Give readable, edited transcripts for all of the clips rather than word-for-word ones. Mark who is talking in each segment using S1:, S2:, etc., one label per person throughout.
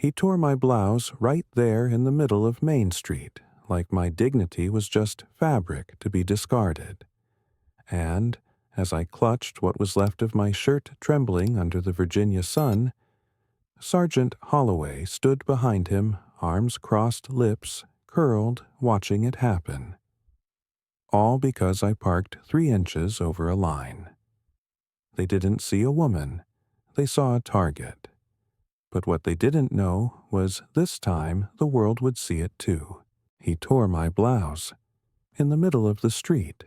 S1: He tore my blouse right there in the middle of Main Street, like my dignity was just fabric to be discarded. And, as I clutched what was left of my shirt trembling under the Virginia sun, Sergeant Holloway stood behind him, arms crossed, lips curled, watching it happen. All because I parked 3 inches over a line. They didn't see a woman. They saw a target. But what they didn't know was this time the world would see it too. He tore my blouse. In the middle of the street.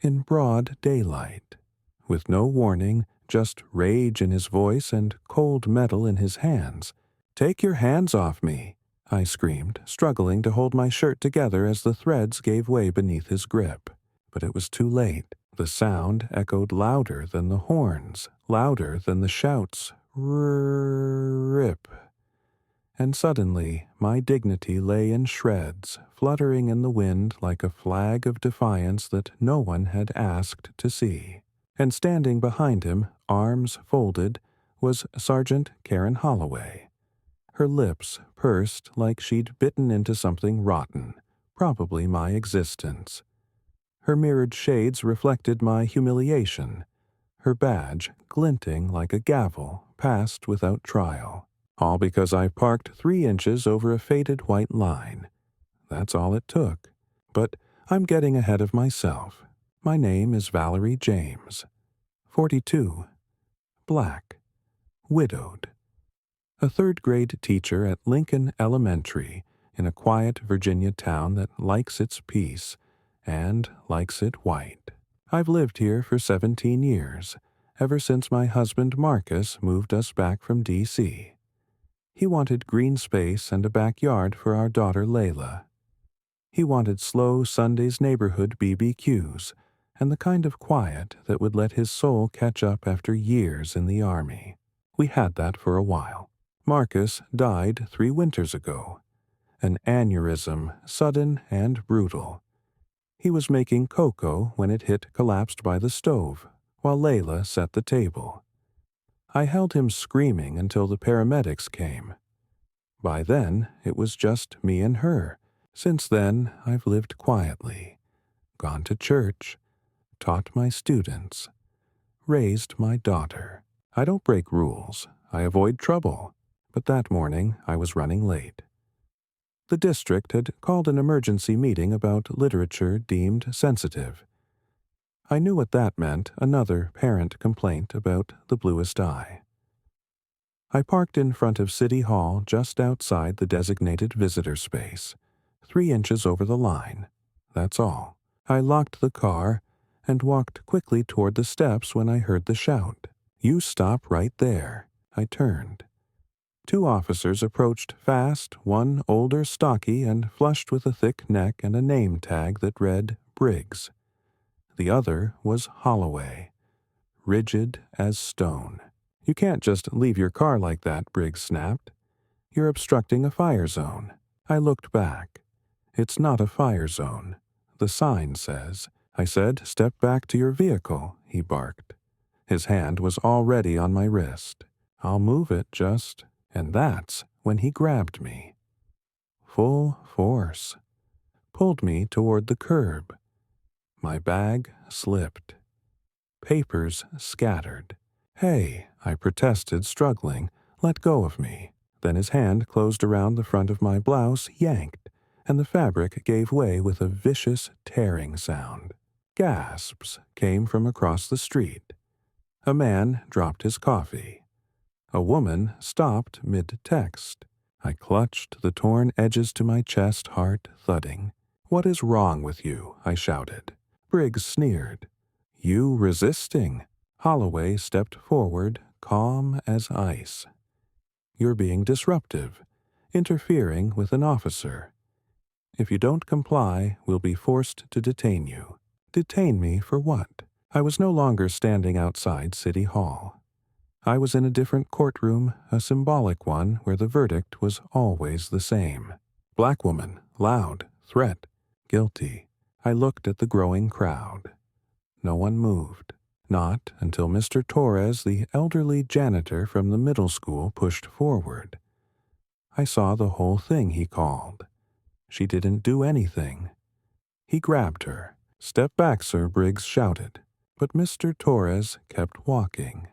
S1: In broad daylight. With no warning, just rage in his voice and cold metal in his hands. "Take your hands off me," I screamed, struggling to hold my shirt together as the threads gave way beneath his grip. But it was too late. The sound echoed louder than the horns, louder than the shouts. Rip. And suddenly my dignity lay in shreds, fluttering in the wind like a flag of defiance that no one had asked to see. And standing behind him, arms folded, was Sergeant Karen Holloway. Her lips pursed like she'd bitten into something rotten, probably my existence. Her mirrored shades reflected my humiliation, her badge glinting like a gavel passed without trial. All because I parked 3 inches over a faded white line. That's all it took. But I'm getting ahead of myself. My name is Valerie James. 42. Black. Widowed. A 3rd-grade teacher at Lincoln Elementary in a quiet Virginia town that likes its peace and likes it white. I've lived here for 17 years, ever since my husband Marcus moved us back from D.C. He wanted green space and a backyard for our daughter Layla. He wanted slow Sunday's neighborhood BBQs and the kind of quiet that would let his soul catch up after years in the Army. We had that for a while. Marcus died 3 winters ago. An aneurysm, sudden and brutal. He was making cocoa when it hit collapsed by the stove, while Layla set the table. I held him screaming until the paramedics came. By then, it was just me and her. Since then, I've lived quietly, gone to church, taught my students, raised my daughter. I don't break rules. I avoid trouble. But that morning, I was running late. The district had called an emergency meeting about literature deemed sensitive. I knew what that meant, another parent complaint about the bluest eye. I parked in front of City Hall just outside the designated visitor space, 3 inches over the line. That's all. I locked the car and walked quickly toward the steps when I heard the shout. "You stop right there." I turned. 2 officers approached fast, one older, stocky, and flushed with a thick neck and a name tag that read Briggs. The other was Holloway, rigid as stone. "You can't just leave your car like that," Briggs snapped. "You're obstructing a fire zone." I looked back. "It's not a fire zone. The sign says." I said, "Step back to your vehicle," he barked. His hand was already on my wrist. "I'll move it just..." And that's when he grabbed me. Full force. Pulled me toward the curb. My bag slipped. Papers scattered. "Hey," I protested, struggling. "Let go of me." Then his hand closed around the front of my blouse, yanked, and the fabric gave way with a vicious tearing sound. Gasps came from across the street. A man dropped his coffee. A woman stopped mid-text. I clutched the torn edges to my chest, heart thudding. "What is wrong with you?" I shouted. Briggs sneered. "You resisting." Holloway stepped forward, calm as ice. "You're being disruptive, interfering with an officer. If you don't comply, we'll be forced to detain you." Detain me for what? I was no longer standing outside City Hall. I was in a different courtroom, a symbolic one where the verdict was always the same. Black woman, loud, threat, guilty. I looked at the growing crowd. No one moved. Not until Mr. Torres, the elderly janitor from the middle school, pushed forward. I saw the whole thing, he called. She didn't do anything. He grabbed her. "Step back, sir," Briggs shouted. But Mr. Torres kept walking.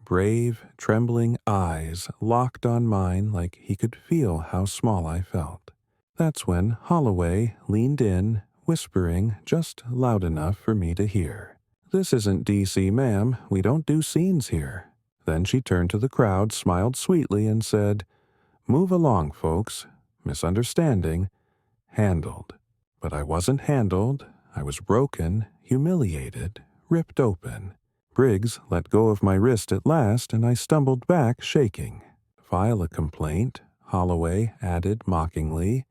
S1: Brave, trembling eyes locked on mine like he could feel how small I felt. That's when Holloway leaned in, whispering just loud enough for me to hear. "This isn't D.C., ma'am. We don't do scenes here." Then she turned to the crowd, smiled sweetly, and said, "Move along, folks. Misunderstanding. Handled." But I wasn't handled. I was broken, humiliated, ripped open. Briggs let go of my wrist at last, and I stumbled back, shaking. "File a complaint," Holloway added mockingly,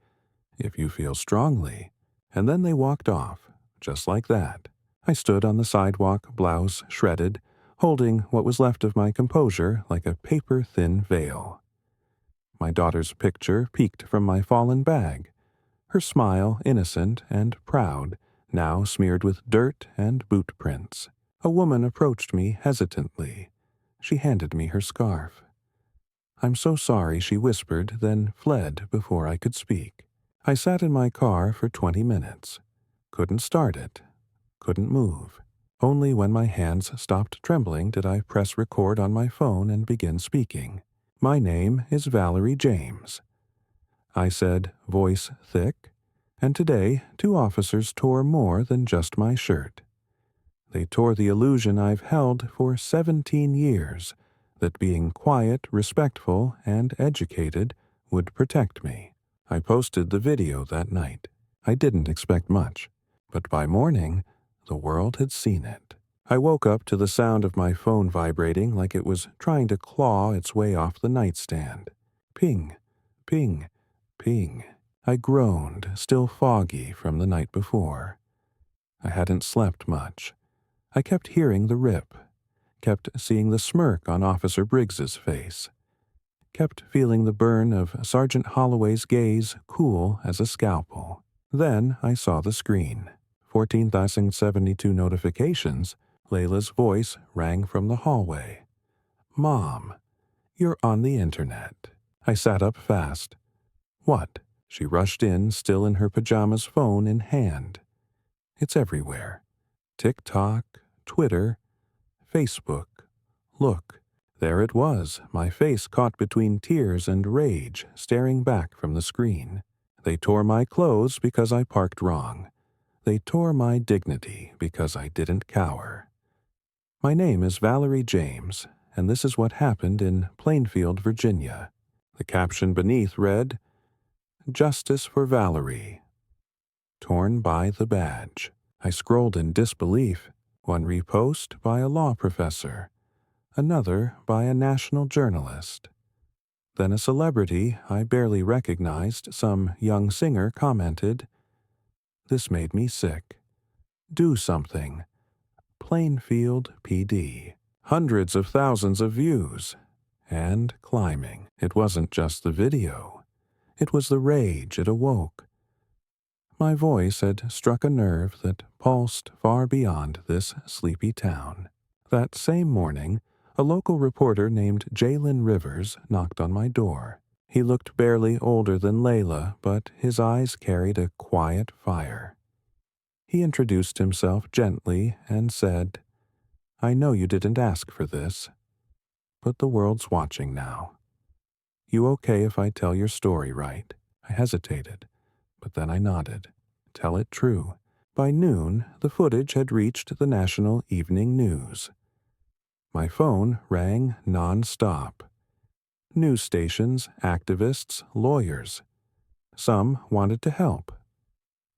S1: "if you feel strongly." And then they walked off, just like that. I stood on the sidewalk, blouse shredded, holding what was left of my composure like a paper-thin veil. My daughter's picture peeked from my fallen bag, her smile innocent and proud, now smeared with dirt and boot prints. A woman approached me hesitantly. She handed me her scarf. "I'm so sorry," she whispered, then fled before I could speak. I sat in my car for 20 minutes. Couldn't start it. Couldn't move. Only when my hands stopped trembling did I press record on my phone and begin speaking. "My name is Valerie James," I said, voice thick, and today 2 officers tore more than just my shirt. They tore the illusion I've held for 17 years that being quiet, respectful, and educated would protect me. I posted the video that night. I didn't expect much, but by morning, the world had seen it. I woke up to the sound of my phone vibrating like it was trying to claw its way off the nightstand. Ping, ping, ping. I groaned, still foggy from the night before. I hadn't slept much. I kept hearing the rip, kept seeing the smirk on Officer Briggs's face, kept feeling the burn of Sergeant Holloway's gaze cool as a scalpel. Then I saw the screen. 14,072 notifications. Layla's voice rang from the hallway. "Mom, you're on the internet." I sat up fast. "What?" She rushed in, still in her pajamas, phone in hand. "It's everywhere. TikTok, Twitter, Facebook. Look, there it was, my face caught between tears and rage, staring back from the screen. They tore my clothes because I parked wrong. They tore my dignity because I didn't cower. My name is Valerie James, and this is what happened in Plainfield, Virginia." The caption beneath read, "Justice for Valerie." Torn by the badge. I scrolled in disbelief. One repost by a law professor, another by a national journalist. Then a celebrity I barely recognized, some young singer, commented, "This made me sick. Do something. Plainfield PD." Hundreds of thousands of views. And climbing. It wasn't just the video. It was the rage it awoke. My voice had struck a nerve that pulsed far beyond this sleepy town. That same morning, a local reporter named Jalen Rivers knocked on my door. He looked barely older than Layla, but his eyes carried a quiet fire. He introduced himself gently and said, "I know you didn't ask for this, but the world's watching now. You okay if I tell your story right?" I hesitated, but then I nodded. Tell it true. By noon, the footage had reached the national evening news. My phone rang non-stop. News stations, activists, lawyers. Some wanted to help.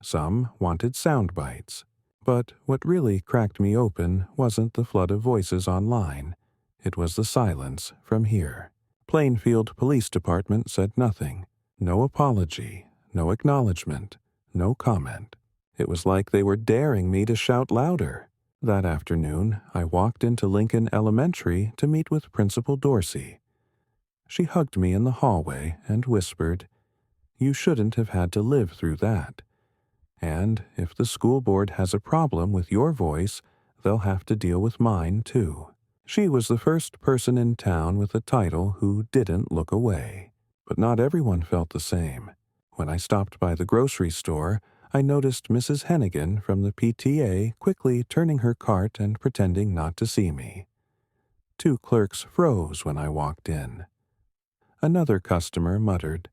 S1: Some wanted sound bites. But what really cracked me open wasn't the flood of voices online. It was the silence from here. Plainfield Police Department said nothing. No apology, no acknowledgement, no comment. It was like they were daring me to shout louder. That afternoon, I walked into Lincoln Elementary to meet with Principal Dorsey. She hugged me in the hallway and whispered, "You shouldn't have had to live through that. And if the school board has a problem with your voice, they'll have to deal with mine, too." She was the first person in town with a title who didn't look away. But not everyone felt the same. When I stopped by the grocery store, I noticed Mrs. Hennigan from the PTA quickly turning her cart and pretending not to see me. 2 clerks froze when I walked in. Another customer muttered,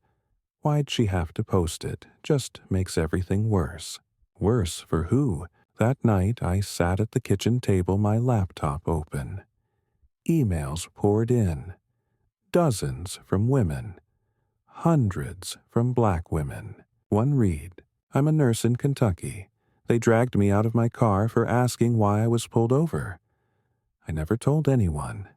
S1: "Why'd she have to post it? Just makes everything worse." Worse for who? That night I sat at the kitchen table, my laptop open. Emails poured in. Dozens from women. Hundreds from black women. One read, "I'm a nurse in Kentucky. They dragged me out of my car for asking why I was pulled over. I never told anyone.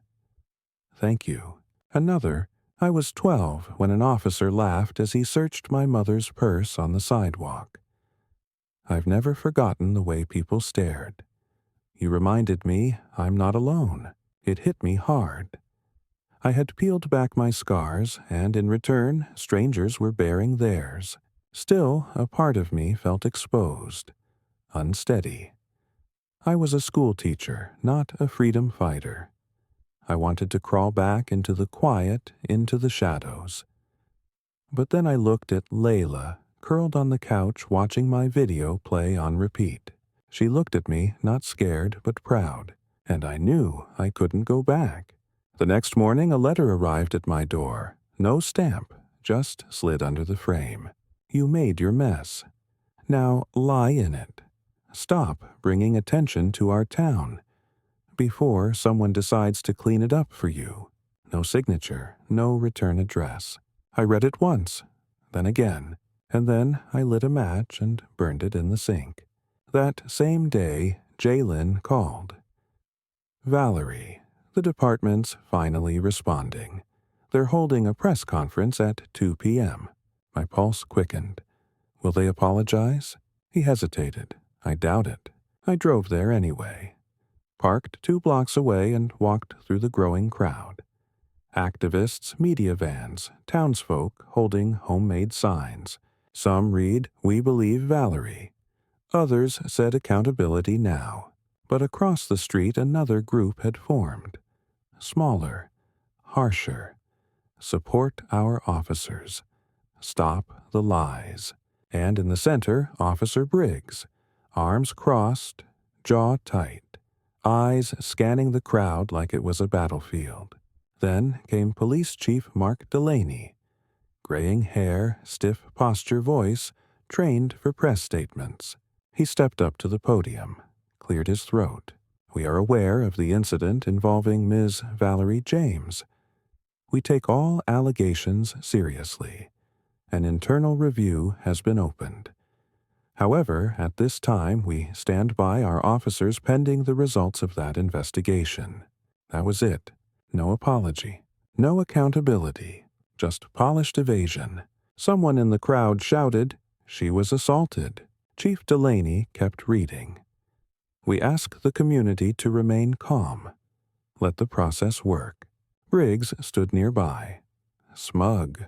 S1: Thank you." Another, "I was 12 when an officer laughed as he searched my mother's purse on the sidewalk. I've never forgotten the way people stared. You reminded me I'm not alone. It hit me hard." I had peeled back my scars, and in return, strangers were bearing theirs. Still, a part of me felt exposed, unsteady. I was a school teacher, not a freedom fighter. I wanted to crawl back into the quiet, into the shadows. But then I looked at Layla, curled on the couch watching my video play on repeat. She looked at me, not scared but proud, and I knew I couldn't go back. The next morning a letter arrived at my door. No stamp, just slid under the frame. "You made your mess. Now lie in it. Stop bringing attention to our town before someone decides to clean it up for you." No signature, no return address. I read it once, then again, and then I lit a match and burned it in the sink. That same day, Jalen called. "Valerie, the department's finally responding. They're holding a press conference at 2 p.m. My pulse quickened. Will they apologize? He hesitated. I doubt it. I drove there anyway. Parked 2 blocks away and walked through the growing crowd. Activists, media vans, townsfolk holding homemade signs. Some read, "We believe Valerie." Others said accountability now. But across the street another group had formed. Smaller, harsher. Support our officers. Stop the lies. And in the center, Officer Briggs, arms crossed, jaw tight, eyes scanning the crowd like it was a battlefield. Then came Police Chief Mark Delaney, graying hair, stiff posture, voice, trained for press statements. He stepped up to the podium, cleared his throat. "We are aware of the incident involving Ms. Valerie James. We take all allegations seriously. An internal review has been opened. However, at this time, we stand by our officers pending the results of that investigation." That was it. No apology. No accountability. Just polished evasion. Someone in the crowd shouted, "She was assaulted." Chief Delaney kept reading. "We ask the community to remain calm. Let the process work." Briggs stood nearby. Smug.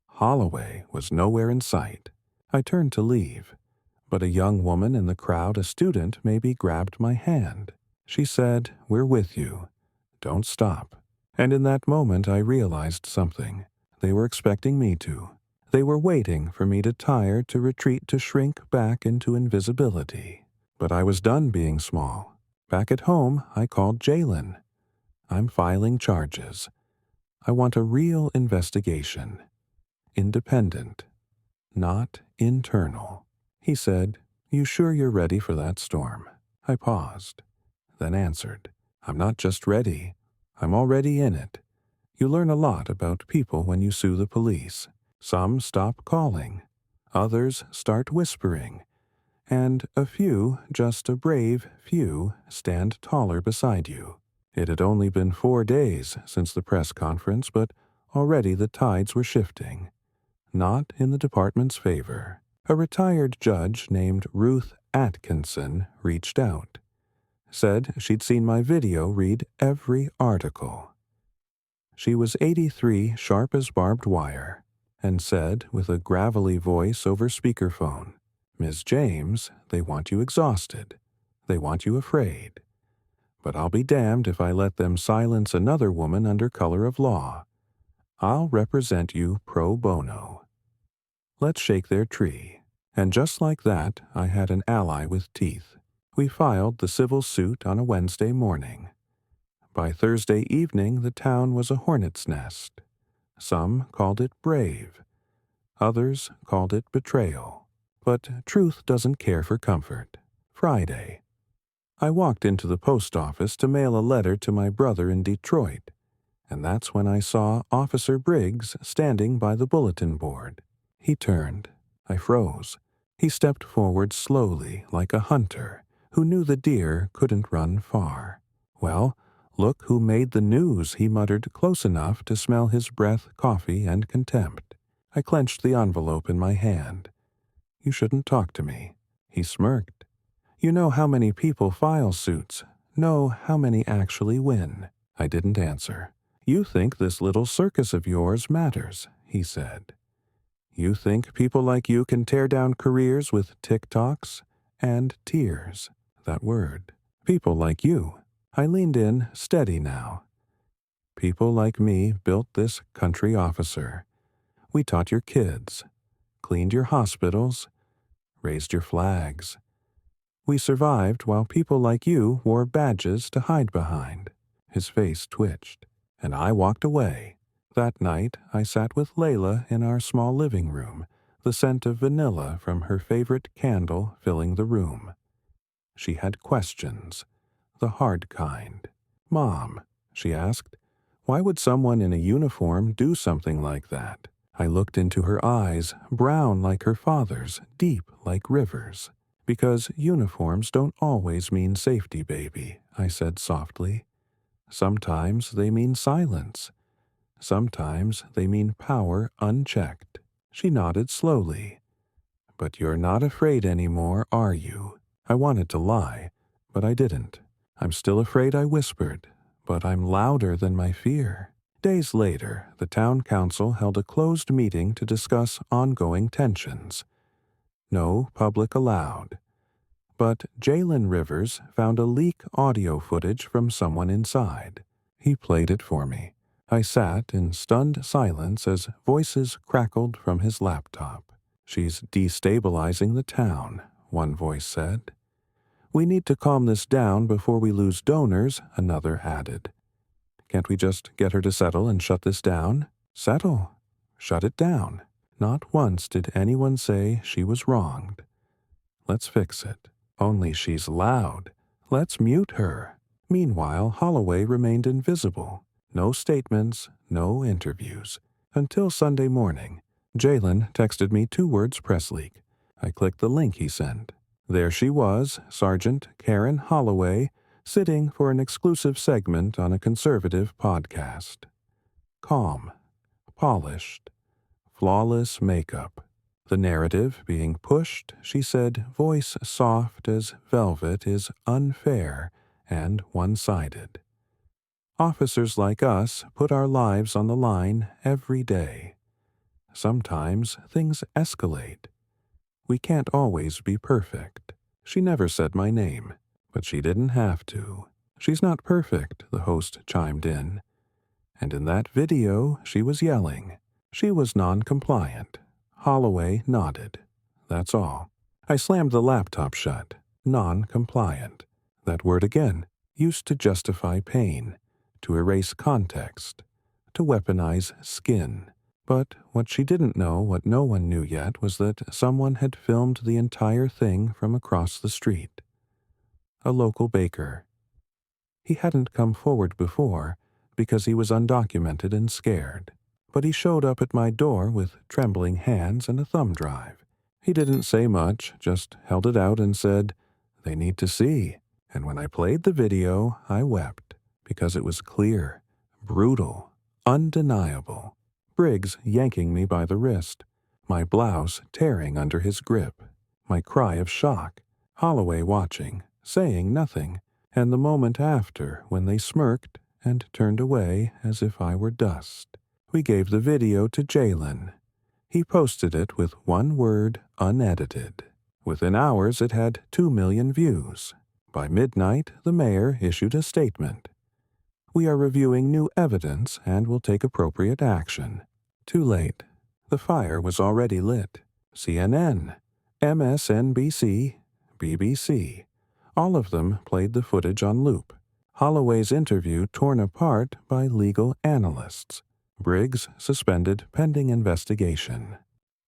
S1: Holloway was nowhere in sight. I turned to leave, but a young woman in the crowd, a student, maybe, grabbed my hand. She said, "We're with you. Don't stop." And in that moment I realized something. They were expecting me to. They were waiting for me to tire, to retreat, to shrink back into invisibility. But I was done being small. Back at home, I called Jalen. "I'm filing charges. I want a real investigation. Independent, not internal." He said, "You sure you're ready for that storm?" I paused, then answered, "I'm not just ready. I'm already in it. You learn a lot about people when you sue the police. Some stop calling. Others start whispering. And a few, just a brave few, stand taller beside you." It had only been 4 days since the press conference, but already the tides were shifting. Not in the department's favor. A retired judge named Ruth Atkinson reached out. Said she'd seen my video, read every article. She was 83, sharp as barbed wire, and said with a gravelly voice over speakerphone, "Ms. James, they want you exhausted. They want you afraid. But I'll be damned if I let them silence another woman under color of law. I'll represent you pro bono. Let's shake their tree. And just like that, I had an ally with teeth. We filed the civil suit on a Wednesday morning. By Thursday evening, the town was a hornet's nest. Some called it brave. Others called it betrayal. But truth doesn't care for comfort. Friday. I walked into the post office to mail a letter to my brother in Detroit, and that's when I saw Officer Briggs standing by the bulletin board. He turned. I froze. He stepped forward slowly, like a hunter who knew the deer couldn't run far. Well, look who made the news, he muttered, close enough to smell his breath, coffee, and contempt. I clenched the envelope in my hand. You shouldn't talk to me. He smirked. You know how many people file suits. Know how many actually win. I didn't answer. You think this little circus of yours matters, he said. You think people like you can tear down careers with TikToks and tears. That word. People like you. I leaned in, steady now. People like me built this country officer. We taught your kids, cleaned your hospitals, raised your flags. We survived while people like you wore badges to hide behind. His face twitched, and I walked away. That night, I sat with Layla in our small living room, the scent of vanilla from her favorite candle filling the room. She had questions, the hard kind. Mom, she asked, why would someone in a uniform do something like that? I looked into her eyes, brown like her father's, deep like rivers. Because uniforms don't always mean safety, baby, I said softly. Sometimes they mean silence. Sometimes they mean power unchecked. She nodded slowly. But you're not afraid anymore, are you? I wanted to lie, but I didn't. I'm still afraid, I whispered, but I'm louder than my fear. Days later, the town council held a closed meeting to discuss ongoing tensions. No public allowed. But Jalen Rivers found a leak audio footage from someone inside. He played it for me. I sat in stunned silence as voices crackled from his laptop. She's destabilizing the town, one voice said. We need to calm this down before we lose donors, another added. Can't we just get her to settle and shut this down? Settle. Shut it down. Not once did anyone say she was wronged. Let's fix it. Only she's loud. Let's mute her. Meanwhile, Holloway remained invisible. No statements, no interviews. Until Sunday morning. Jalen texted me 2 words press leak. I clicked the link he sent. There she was, Sergeant Karen Holloway, sitting for an exclusive segment on a conservative podcast. Calm, polished, flawless makeup. The narrative being pushed, she said, voice soft as velvet is unfair and one-sided. Officers like us put our lives on the line every day. Sometimes things escalate. We can't always be perfect. She never said my name, but she didn't have to. She's not perfect, the host chimed in. And in that video, she was yelling. She was non-compliant. Holloway nodded. That's all. I slammed the laptop shut. Non-compliant. That word again, used to justify pain, to erase context, to weaponize skin. But what she didn't know, what no one knew yet, was that someone had filmed the entire thing from across the street. A local baker. He hadn't come forward before because he was undocumented and scared. But he showed up at my door with trembling hands and a thumb drive. He didn't say much, just held it out and said, "They need to see." And when I played the video, I wept, because it was clear, brutal, undeniable. Briggs yanking me by the wrist, my blouse tearing under his grip, my cry of shock, Holloway watching, saying nothing, and the moment after when they smirked and turned away as if I were dust. We gave the video to Jalen. He posted it with 1 word, unedited. Within hours it had 2 million views. By midnight, the mayor issued a statement. We are reviewing new evidence and will take appropriate action. Too late. The fire was already lit. CNN, MSNBC, BBC. All of them played the footage on loop. Holloway's interview torn apart by legal analysts. Briggs suspended pending investigation.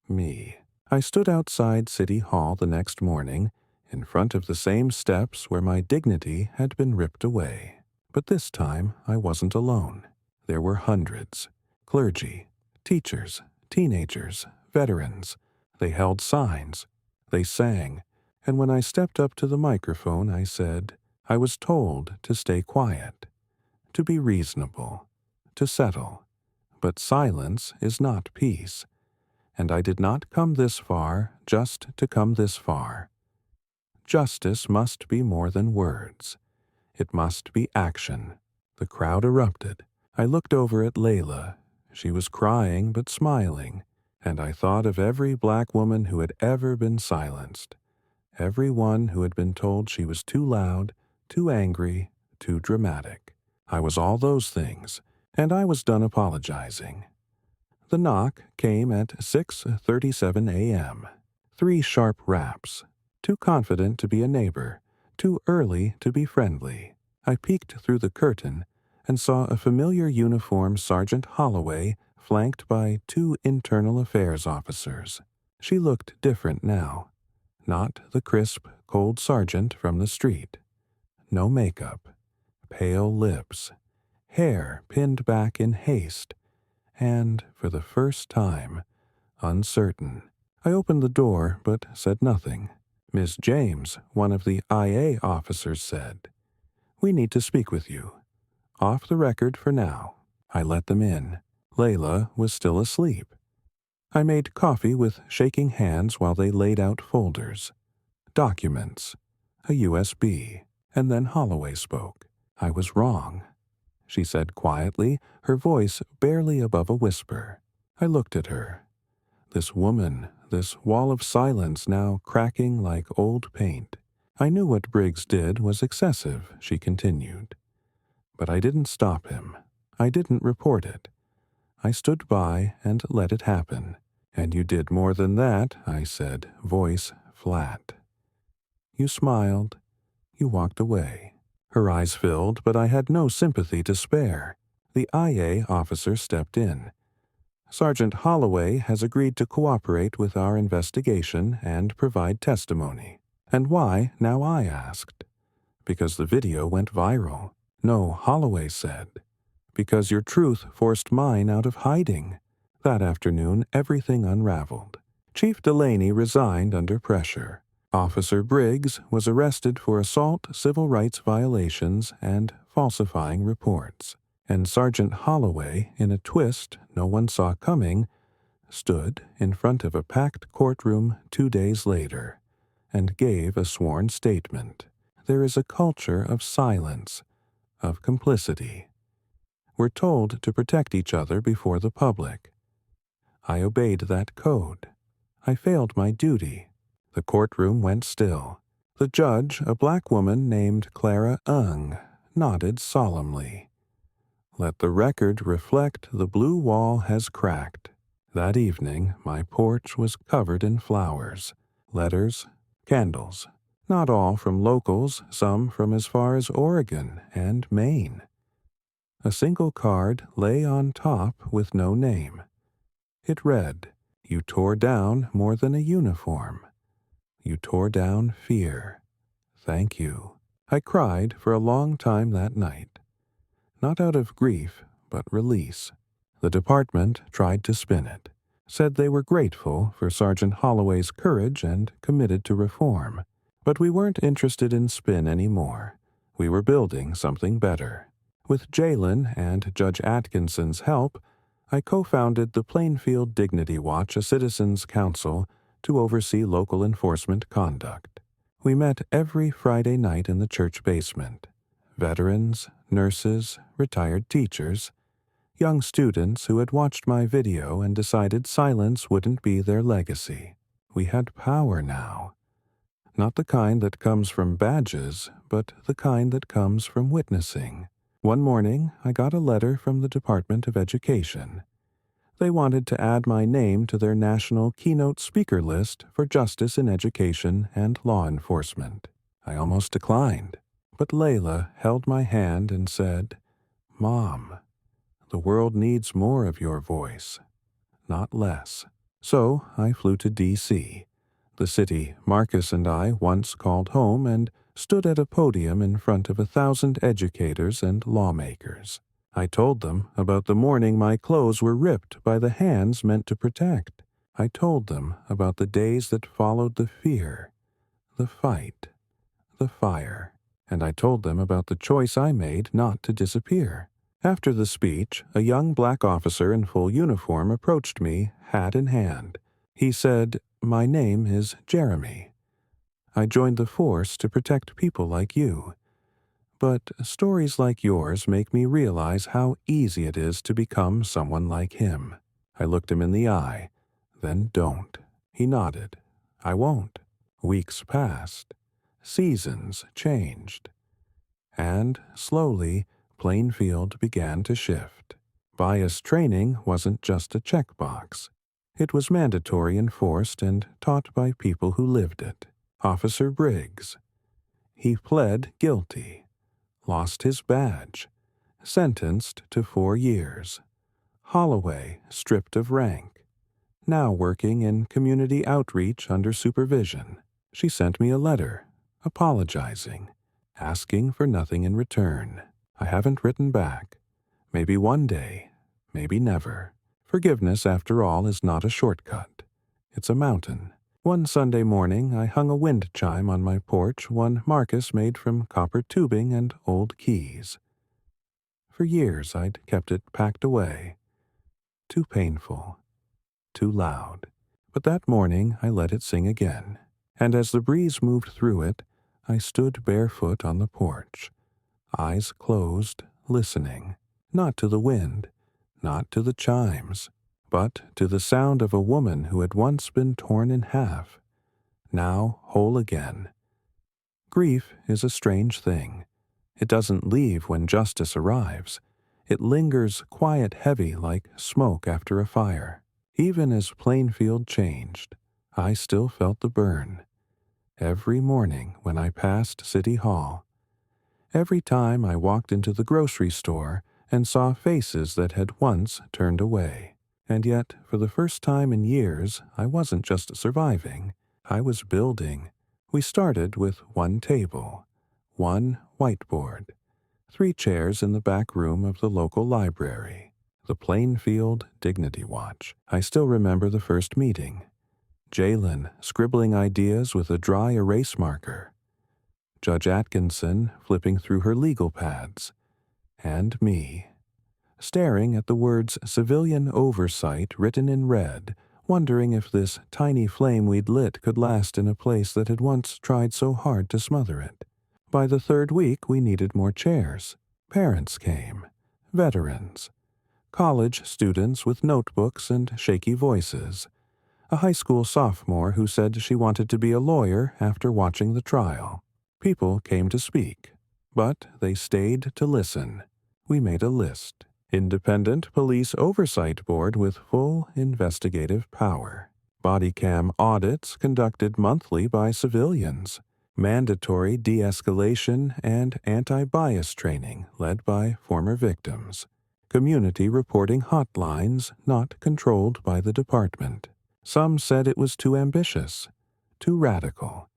S1: Me. I stood outside City Hall the next morning, in front of the same steps where my dignity had been ripped away. But this time I wasn't alone. There were hundreds. Clergy, teachers, teenagers, veterans. They held signs. They sang. And when I stepped up to the microphone, I said, I was told to stay quiet, to be reasonable, to settle. But silence is not peace. And I did not come this far just to come this far. Justice must be more than words. It must be action. The crowd erupted. I looked over at Layla. She was crying but smiling, and I thought of every black woman who had ever been silenced, every one who had been told she was too loud, too angry, too dramatic. I was all those things, and I was done apologizing. The knock came at 6:37 a.m. 3 sharp raps. Too confident to be a neighbor, too early to be friendly. I peeked through the curtain and saw a familiar uniformed Sergeant Holloway flanked by 2 internal affairs officers. She looked different now. Not the crisp, cold sergeant from the street. No makeup. Pale lips. Hair pinned back in haste. And, for the first time, uncertain. I opened the door but said nothing. Miss James, one of the IA officers, said, "We need to speak with you. Off the record for now." I let them in. Layla was still asleep. I made coffee with shaking hands while they laid out folders. Documents. A USB. And then Holloway spoke. I was wrong, she said quietly, her voice barely above a whisper. I looked at her. This woman, this wall of silence now cracking like old paint. I knew what Briggs did was excessive, she continued. But I didn't stop him. I didn't report it. I stood by and let it happen. And you did more than that, I said, voice flat. You smiled. You walked away. Her eyes filled, but I had no sympathy to spare. The IA officer stepped in. Sergeant Holloway has agreed to cooperate with our investigation and provide testimony. And why, now I asked. Because the video went viral. No, Holloway said. Because your truth forced mine out of hiding. That afternoon, everything unraveled. Chief Delaney resigned under pressure. Officer Briggs was arrested for assault, civil rights violations, and falsifying reports. And Sergeant Holloway, in a twist no one saw coming, stood in front of a packed courtroom 2 days later and gave a sworn statement. There is a culture of silence, of complicity. We're told to protect each other before the public. I obeyed that code. I failed my duty. The courtroom went still. The judge, a black woman named Clara Ung, nodded solemnly. Let the record reflect the blue wall has cracked. That evening, my porch was covered in flowers, letters, candles. Not all from locals, some from as far as Oregon and Maine. A single card lay on top with no name. It read, "You tore down more than a uniform. You tore down fear. Thank you." I cried for a long time that night. Not out of grief, but release. The department tried to spin it, said they were grateful for Sergeant Holloway's courage and committed to reform. But we weren't interested in spin anymore. We were building something better. With Jalen and Judge Atkinson's help, I co-founded the Plainfield Dignity Watch, a citizens' council, to oversee local enforcement conduct. We met every Friday night in the church basement. Veterans, nurses, retired teachers, young students who had watched my video and decided silence wouldn't be their legacy. We had power now. Not the kind that comes from badges, but the kind that comes from witnessing. One morning, I got a letter from the Department of Education. They wanted to add my name to their national keynote speaker list for justice in education and law enforcement. I almost declined, but Layla held my hand and said, "Mom, the world needs more of your voice, not less." So I flew to D.C., the city Marcus and I once called home, and stood at a podium in front of 1,000 educators and lawmakers. I told them about the morning my clothes were ripped by the hands meant to protect. I told them about the days that followed the fear, the fight, the fire. And I told them about the choice I made not to disappear. After the speech, a young black officer in full uniform approached me, hat in hand. He said, "My name is Jeremy. I joined the force to protect people like you. But stories like yours make me realize how easy it is to become someone like him." I looked him in the eye. "Then don't." He nodded. "I won't." Weeks passed. Seasons changed. And, slowly, Plainfield began to shift. Bias training wasn't just a checkbox. It was mandatory, enforced, and taught by people who lived it. Officer Briggs. He pled guilty, lost his badge, sentenced to 4 years. Holloway, stripped of rank, now working in community outreach under supervision. She sent me a letter, apologizing, asking for nothing in return. I haven't written back. Maybe one day, maybe never. Forgiveness, after all, is not a shortcut. It's a mountain. One Sunday morning, I hung a wind chime on my porch, one Marcus made from copper tubing and old keys. For years, I'd kept it packed away. Too painful, too loud. But that morning, I let it sing again. And as the breeze moved through it, I stood barefoot on the porch, eyes closed, listening, not to the wind, not to the chimes, but to the sound of a woman who had once been torn in half, now whole again. Grief is a strange thing. It doesn't leave when justice arrives. It lingers quiet, heavy, like smoke after a fire. Even as Plainfield changed, I still felt the burn. Every morning when I passed City Hall, every time I walked into the grocery store and saw faces that had once turned away. And yet, for the first time in years, I wasn't just surviving, I was building. We started with one table, one whiteboard, 3 chairs in the back room of the local library, the Plainfield Dignity Watch. I still remember the first meeting. Jalen scribbling ideas with a dry erase marker, Judge Atkinson flipping through her legal pads, and me, staring at the words "civilian oversight" written in red, wondering if this tiny flame we'd lit could last in a place that had once tried so hard to smother it. By the 3rd week, we needed more chairs. Parents came, veterans, college students with notebooks and shaky voices, a high school sophomore who said she wanted to be a lawyer after watching the trial. People came to speak, but they stayed to listen. We made a list. Independent Police Oversight Board with full investigative power. Body cam audits conducted monthly by civilians. Mandatory de-escalation and anti-bias training led by former victims. Community reporting hotlines not controlled by the department. Some said it was too ambitious, too radical.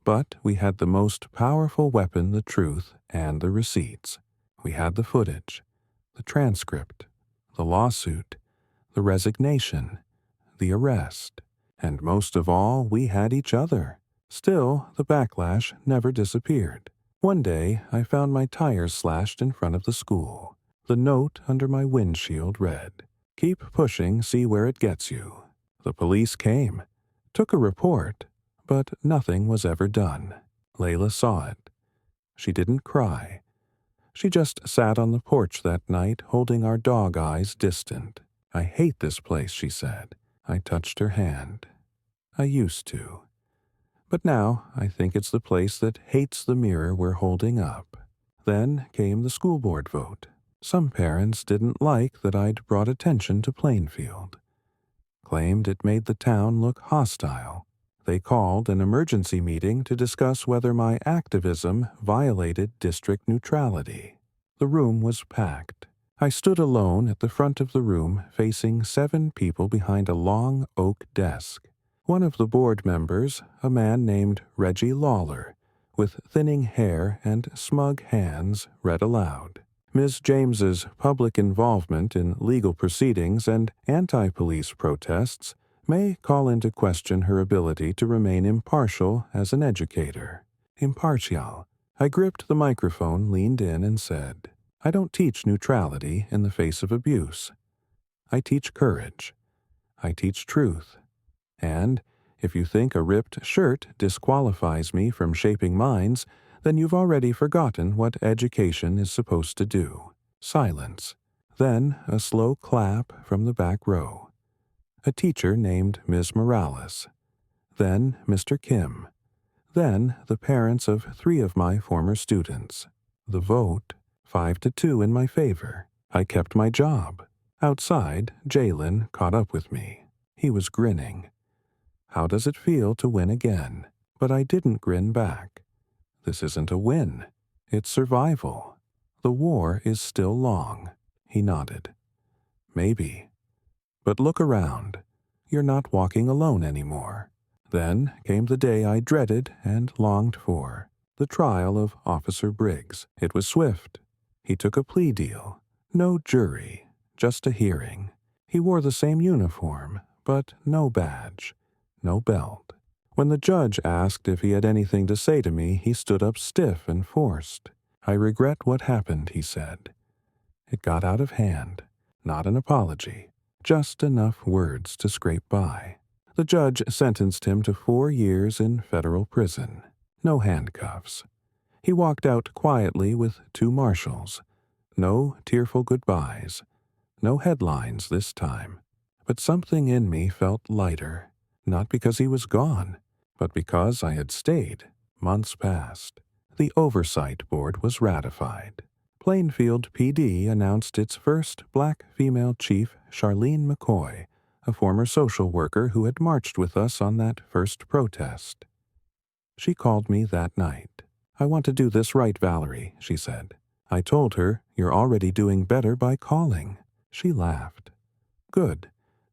S1: But we had the most powerful weapon, the truth, and the receipts. We had the footage, the transcript, the lawsuit, the resignation, the arrest, and most of all, we had each other. Still, the backlash never disappeared. One day, I found my tires slashed in front of the school. The note under my windshield read, "Keep pushing, see where it gets you." The police came, took a report, but nothing was ever done. Layla saw it. She didn't cry. She just sat on the porch that night, holding our dog eyes distant. "I hate this place," she said. I touched her hand. I used to. But now I think it's the place that hates the mirror we're holding up. Then came the school board vote. Some parents didn't like that I'd brought attention to Plainfield. Claimed it made the town look hostile. They called an emergency meeting to discuss whether my activism violated district neutrality. The room was packed. I stood alone at the front of the room, facing 7 people behind a long oak desk. One of the board members, a man named Reggie Lawler, with thinning hair and smug hands, read aloud. Ms. James's public involvement in legal proceedings and anti-police protests may call into question her ability to remain impartial as an educator. Impartial. I gripped the microphone, leaned in, and said, I don't teach neutrality in the face of abuse. I teach courage. I teach truth. And if you think a ripped shirt disqualifies me from shaping minds, then you've already forgotten what education is supposed to do. Silence. Then a slow clap from the back row. A teacher named Ms. Morales. Then Mr. Kim. Then the parents of 3 of my former students. The vote, 5-2 in my favor. I kept my job. Outside, Jalen caught up with me. He was grinning. How does it feel to win again? But I didn't grin back. This isn't a win. It's survival. The war is still long. He nodded. Maybe. But look around. You're not walking alone anymore. Then came the day I dreaded and longed for, the trial of Officer Briggs. It was swift. He took a plea deal. No jury, just a hearing. He wore the same uniform, but no badge, no belt. When the judge asked if he had anything to say to me, he stood up stiff and forced. I regret what happened, he said. It got out of hand. Not an apology. Just enough words to scrape by. The judge sentenced him to 4 years in federal prison. No handcuffs. He walked out quietly with 2 marshals. No tearful goodbyes. No headlines this time. But something in me felt lighter. Not because he was gone, but because I had stayed. Months passed. The Oversight Board was ratified. Plainfield PD announced its first black female chief, Charlene McCoy, a former social worker who had marched with us on that first protest. She called me that night. I want to do this right, Valerie, she said. I told her, you're already doing better by calling. She laughed. Good,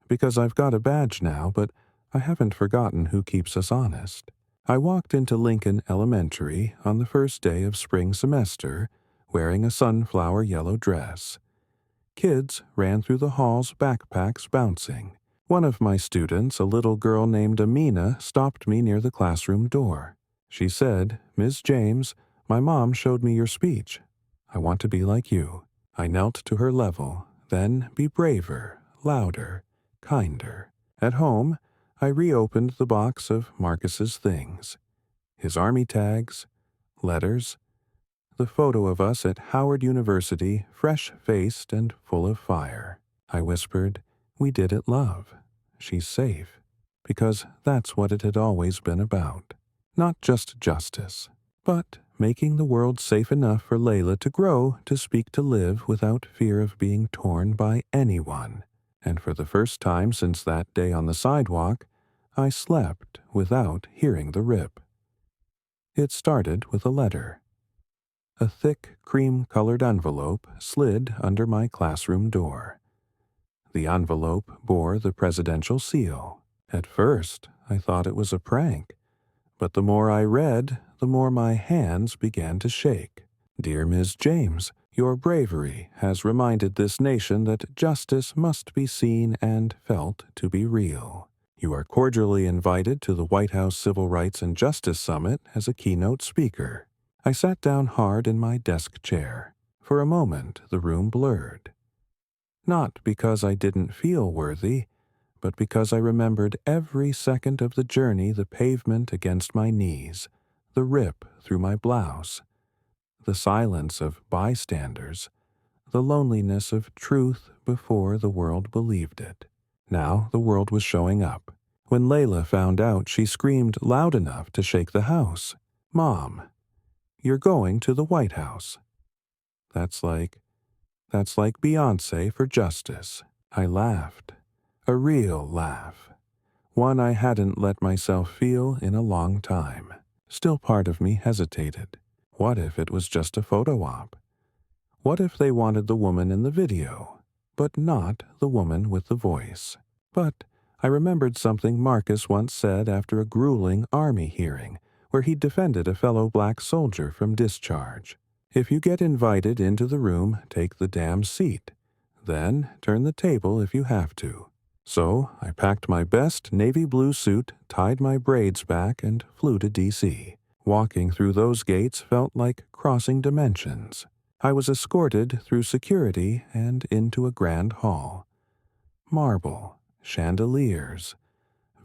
S1: because I've got a badge now, but I haven't forgotten who keeps us honest. I walked into Lincoln Elementary on the first day of spring semester, wearing a sunflower yellow dress. Kids ran through the halls, backpacks bouncing. One of my students, a little girl named Amina, stopped me near the classroom door. She said, Ms. James, my mom showed me your speech. I want to be like you. I knelt to her level, then be braver, louder, kinder. At home, I reopened the box of Marcus's things. His army tags, letters, the photo of us at Howard University, fresh-faced and full of fire. I whispered, we did it, love. She's safe. Because that's what it had always been about. Not just justice, but making the world safe enough for Layla to grow, to speak, to live without fear of being torn by anyone. And for the first time since that day on the sidewalk, I slept without hearing the rip. It started with a letter. A thick, cream-colored envelope slid under my classroom door. The envelope bore the presidential seal. At first, I thought it was a prank, but the more I read, the more my hands began to shake. Dear Ms. James, your bravery has reminded this nation that justice must be seen and felt to be real. You are cordially invited to the White House Civil Rights and Justice Summit as a keynote speaker. I sat down hard in my desk chair. For a moment, the room blurred. Not because I didn't feel worthy, but because I remembered every second of the journey, the pavement against my knees, the rip through my blouse, the silence of bystanders, the loneliness of truth before the world believed it. Now the world was showing up. When Layla found out, she screamed loud enough to shake the house. Mom, you're going to the White House. That's like, that's like Beyoncé for justice. I laughed. A real laugh. One I hadn't let myself feel in a long time. Still part of me hesitated. What if it was just a photo op? What if they wanted the woman in the video, but not the woman with the voice? But I remembered something Marcus once said after a grueling army hearing, where he defended a fellow black soldier from discharge. If you get invited into the room, take the damn seat. Then turn the table if you have to. So I packed my best navy blue suit, tied my braids back, and flew to D.C. Walking through those gates felt like crossing dimensions. I was escorted through security and into a grand hall. Marble, chandeliers,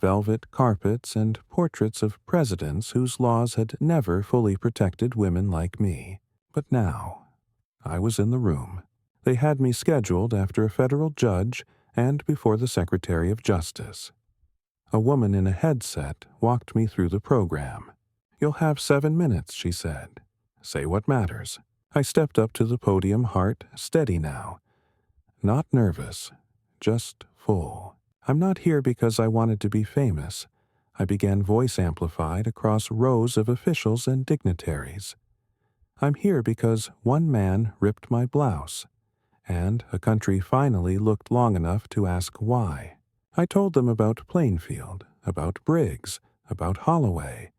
S1: velvet carpets, and portraits of presidents whose laws had never fully protected women like me. But now, I was in the room. They had me scheduled after a federal judge and before the Secretary of Justice. A woman in a headset walked me through the program. "You'll have 7 minutes," she said. "Say what matters." I stepped up to the podium, heart steady now. Not nervous, just full. "I'm not here because I wanted to be famous." I began voice amplified across rows of officials and dignitaries. "I'm here because one man ripped my blouse, and a country finally looked long enough to ask why." I told them about Plainfield, about Briggs, about Holloway,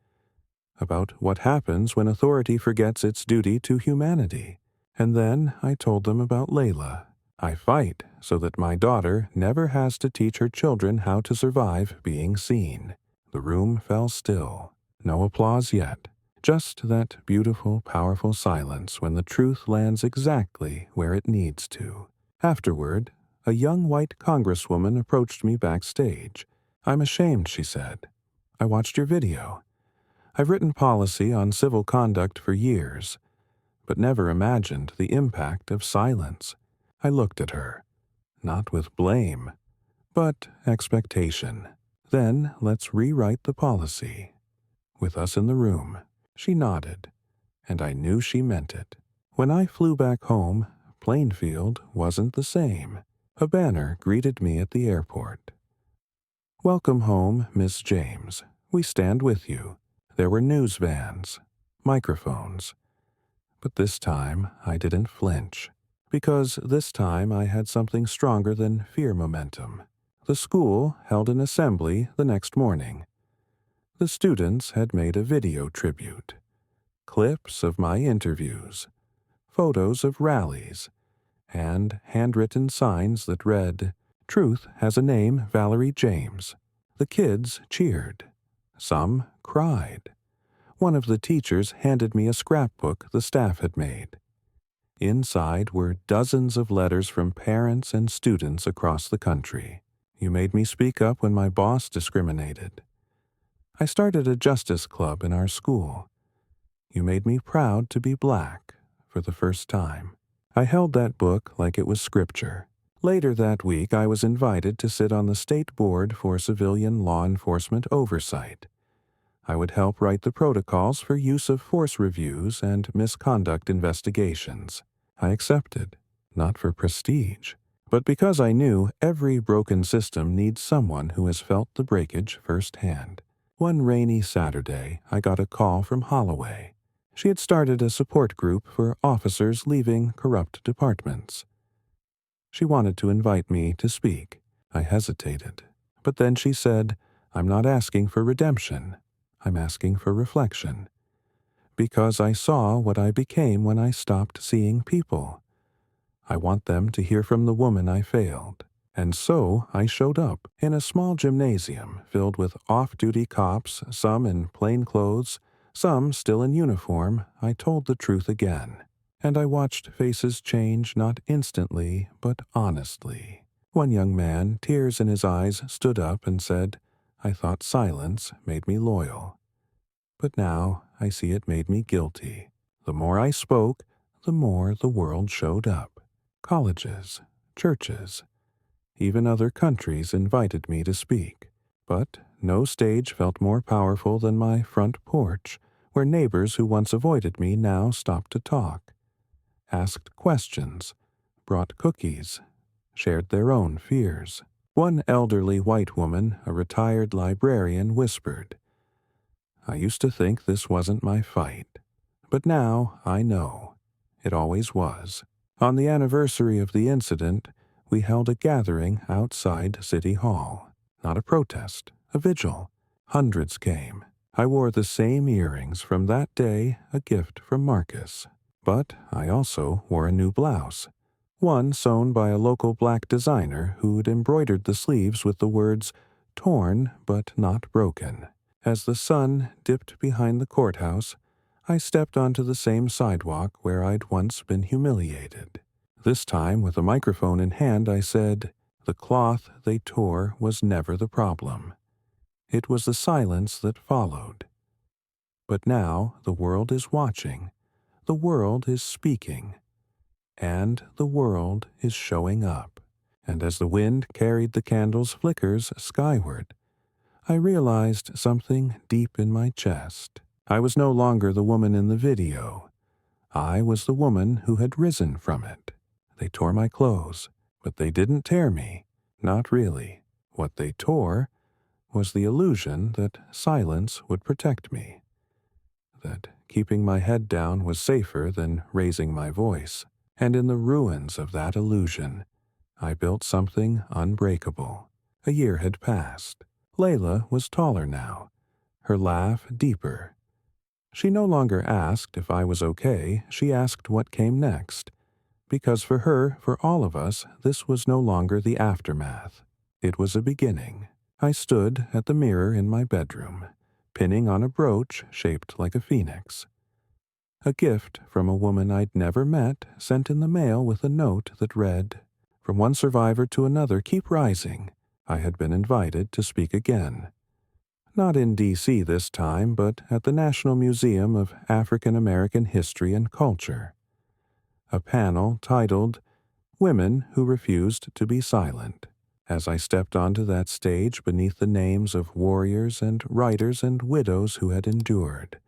S1: about what happens when authority forgets its duty to humanity. And then I told them about Layla. I fight so that my daughter never has to teach her children how to survive being seen. The room fell still. No applause yet. Just that beautiful, powerful silence when the truth lands exactly where it needs to. Afterward, a young white congresswoman approached me backstage. "I'm ashamed," she said. "I watched your video. I've written policy on civil conduct for years, but never imagined the impact of silence." I looked at her, not with blame, but expectation. "Then let's rewrite the policy. With us in the room." She nodded, and I knew she meant it. When I flew back home, Plainfield wasn't the same. A banner greeted me at the airport. "Welcome home, Miss James. We stand with you." There were news vans, microphones. But this time I didn't flinch, because this time I had something stronger than fear momentum. The school held an assembly the next morning. The students had made a video tribute. Clips of my interviews, photos of rallies, and handwritten signs that read, "Truth has a name, Valerie James." The kids cheered. Some cried. One of the teachers handed me a scrapbook the staff had made. Inside were dozens of letters from parents and students across the country. "You made me speak up when my boss discriminated." "I started a justice club in our school." "You made me proud to be black for the first time." I held that book like it was scripture. Later that week, I was invited to sit on the State Board for Civilian Law Enforcement Oversight. I would help write the protocols for use of force reviews and misconduct investigations. I accepted, not for prestige, but because I knew every broken system needs someone who has felt the breakage firsthand. One rainy Saturday, I got a call from Holloway. She had started a support group for officers leaving corrupt departments. She wanted to invite me to speak. I hesitated, but then she said, "I'm not asking for redemption. I'm asking for reflection. Because I saw what I became when I stopped seeing people. I want them to hear from the woman I failed." And so I showed up in a small gymnasium filled with off-duty cops, some in plain clothes, some still in uniform. I told the truth again. And I watched faces change not instantly, but honestly. One young man, tears in his eyes, stood up and said, "I thought silence made me loyal. But now I see it made me guilty." The more I spoke, the more the world showed up. Colleges, churches, even other countries invited me to speak. But no stage felt more powerful than my front porch, where neighbors who once avoided me now stopped to talk. asked questions, brought cookies, shared their own fears. One elderly white woman, a retired librarian, whispered, "I used to think this wasn't my fight, but now I know. It always was." On the anniversary of the incident, we held a gathering outside City Hall. Not a protest, a vigil. Hundreds came. I wore the same earrings from that day, a gift from Marcus. But I also wore a new blouse, one sewn by a local black designer who'd embroidered the sleeves with the words, "Torn but not broken." As the sun dipped behind the courthouse, I stepped onto the same sidewalk where I'd once been humiliated. This time, with a microphone in hand, I said, "The cloth they tore was never the problem. It was the silence that followed. But now the world is watching, the world is speaking, and the world is showing up." And as the wind carried the candle's flickers skyward, I realized something deep in my chest. I was no longer the woman in the video. I was the woman who had risen from it. They tore my clothes, but they didn't tear me. Not really. What they tore was the illusion that silence would protect me, that keeping my head down was safer than raising my voice. And in the ruins of that illusion, I built something unbreakable. A year had passed. Layla was taller now, her laugh deeper. She no longer asked if I was okay, she asked what came next. Because for her, for all of us, this was no longer the aftermath. It was a beginning. I stood at the mirror in my bedroom, pinning on a brooch shaped like a phoenix. A gift from a woman I'd never met, sent in the mail with a note that read, "From one survivor to another, keep rising. I had been invited to speak again. Not in D.C. this time, but at the National Museum of African American History and Culture. A panel titled, 'Women Who Refused to Be Silent.' As I stepped onto that stage beneath the names of warriors and writers and widows who had endured,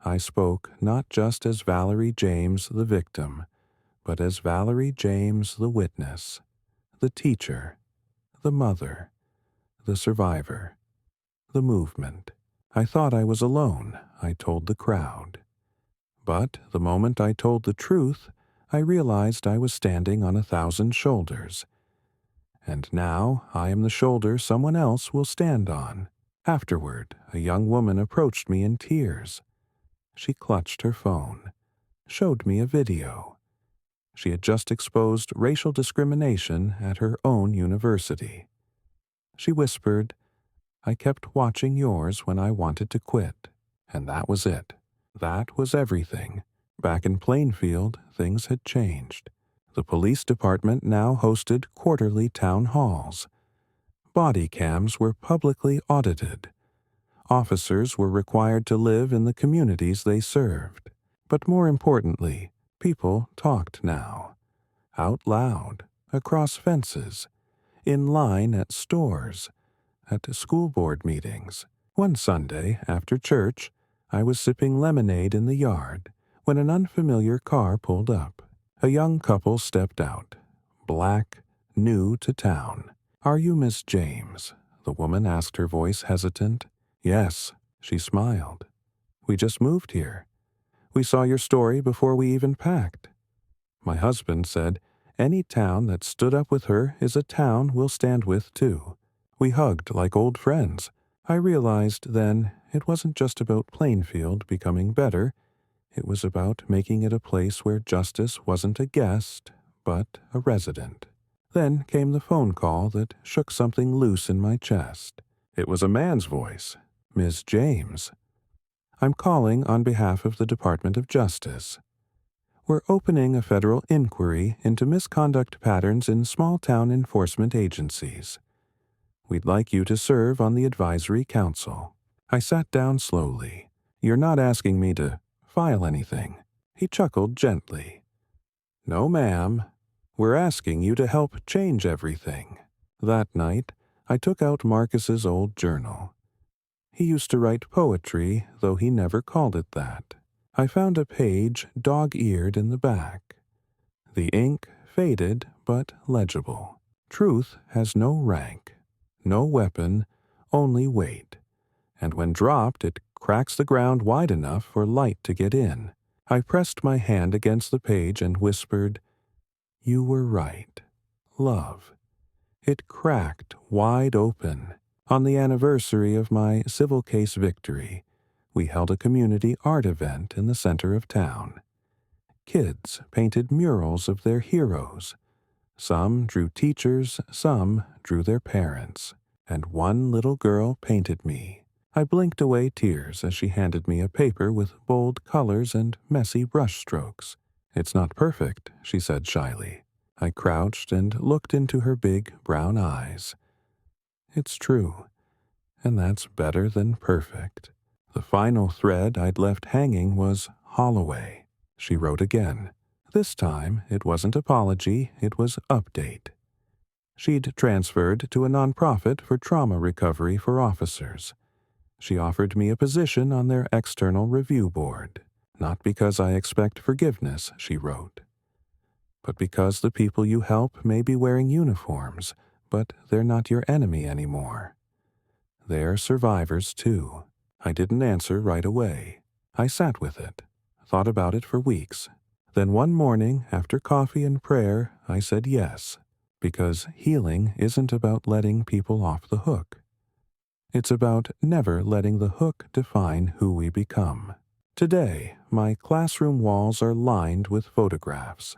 S1: I spoke not just as Valerie James, the victim, but as Valerie James, the witness, the teacher, the mother, the survivor, the movement. I thought I was alone, I told the crowd. But the moment I told the truth, I realized I was standing on 1,000 shoulders. And now I am the shoulder someone else will stand on. Afterward, a young woman approached me in tears. She clutched her phone, showed me a video. She had just exposed racial discrimination at her own university. She whispered, "I kept watching yours when I wanted to quit." And that was it. That was everything. Back in Plainfield, things had changed. The police department now hosted quarterly town halls. Body cams were publicly audited. Officers were required to live in the communities they served. But more importantly, people talked now. Out loud, across fences, in line at stores, at school board meetings. One Sunday, after church, I was sipping lemonade in the yard when an unfamiliar car pulled up. A young couple stepped out, black, new to town. "Are you Miss James?" the woman asked, her voice hesitant. "Yes," she smiled. "We just moved here. We saw your story before we even packed." My husband said, "Any town that stood up with her is a town we'll stand with too." We hugged like old friends. I realized then it wasn't just about Plainfield becoming better. It was about making it a place where justice wasn't a guest, but a resident. Then came the phone call that shook something loose in my chest. It was a man's voice, "Ms. James. I'm calling on behalf of the Department of Justice. We're opening a federal inquiry into misconduct patterns in small-town enforcement agencies. We'd like you to serve on the advisory council." I sat down slowly. "You're not asking me to file anything?" He chuckled gently. "No, ma'am. We're asking you to help change everything." That night, I took out Marcus's old journal. He used to write poetry, though he never called it that. I found a page dog-eared in the back. The ink faded but legible. Truth has no rank, no weapon, only weight, and when dropped it cracks the ground wide enough for light to get in. I pressed my hand against the page and whispered, "You were right. Love." It cracked wide open. On the anniversary of my civil case victory, we held a community art event in the center of town. Kids painted murals of their heroes. Some drew teachers, some drew their parents, and one little girl painted me. I blinked away tears as she handed me a paper with bold colors and messy brushstrokes. "It's not perfect," she said shyly. I crouched and looked into her big brown eyes. "It's true, and that's better than perfect." The final thread I'd left hanging was Holloway. She wrote again. This time, it wasn't apology, it was update. She'd transferred to a nonprofit for trauma recovery for officers. She offered me a position on their external review board. "Not because I expect forgiveness," she wrote, "but because the people you help may be wearing uniforms, but they're not your enemy anymore. They're survivors, too." I didn't answer right away. I sat with it, thought about it for weeks. Then one morning, after coffee and prayer, I said yes, because healing isn't about letting people off the hook. It's about never letting the hook define who we become. Today, my classroom walls are lined with photographs.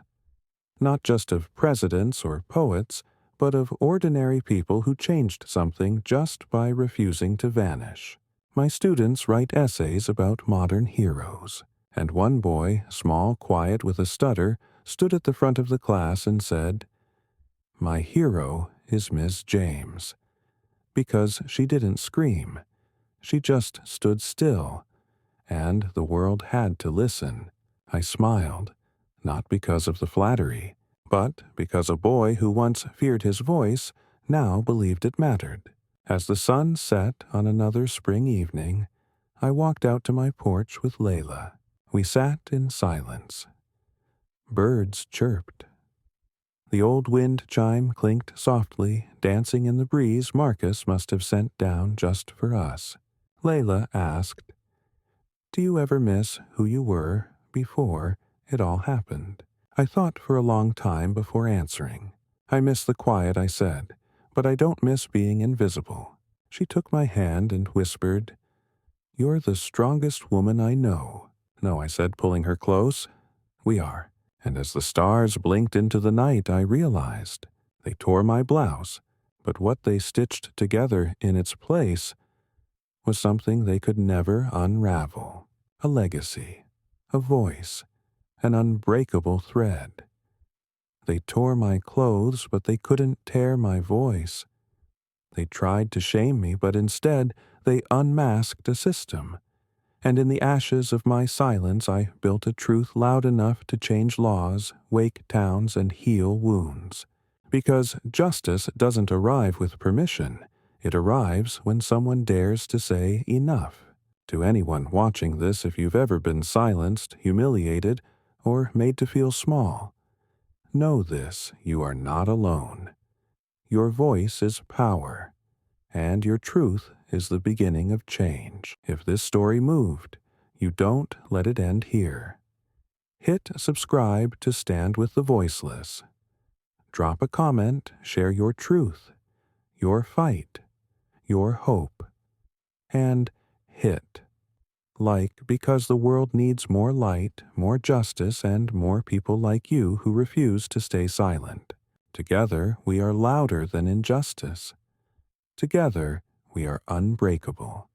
S1: Not just of presidents or poets, but of ordinary people who changed something just by refusing to vanish. My students write essays about modern heroes, and one boy, small, quiet, with a stutter, stood at the front of the class and said, "My hero is Miss James," because she didn't scream. She just stood still, and the world had to listen. I smiled, not because of the flattery, but because a boy who once feared his voice now believed it mattered. As the sun set on another spring evening, I walked out to my porch with Layla. We sat in silence. Birds chirped. The old wind chime clinked softly, dancing in the breeze Marcus must have sent down just for us. Layla asked, "Do you ever miss who you were before it all happened?" I thought for a long time before answering. "I miss the quiet," I said, "but I don't miss being invisible." She took my hand and whispered, "You're the strongest woman I know." "No," I said, pulling her close. "We are." And as the stars blinked into the night, I realized they tore my blouse, but what they stitched together in its place was something they could never unravel. A legacy, a voice, an unbreakable thread. They tore my clothes, but they couldn't tear my voice. They tried to shame me, but instead they unmasked a system. And in the ashes of my silence I built a truth loud enough to change laws, wake towns, and heal wounds. Because justice doesn't arrive with permission. It arrives when someone dares to say enough. To anyone watching this, if you've ever been silenced, humiliated, or made to feel small, know this: you are not alone. Your voice is power, and your truth is the beginning of change. If this story moved, you don't let it end here. Hit subscribe to stand with the voiceless. Drop a comment, share your truth, your fight, your hope, and hit like, because the world needs more light, more justice, and more people like you who refuse to stay silent. Together, we are louder than injustice. Together, we are unbreakable.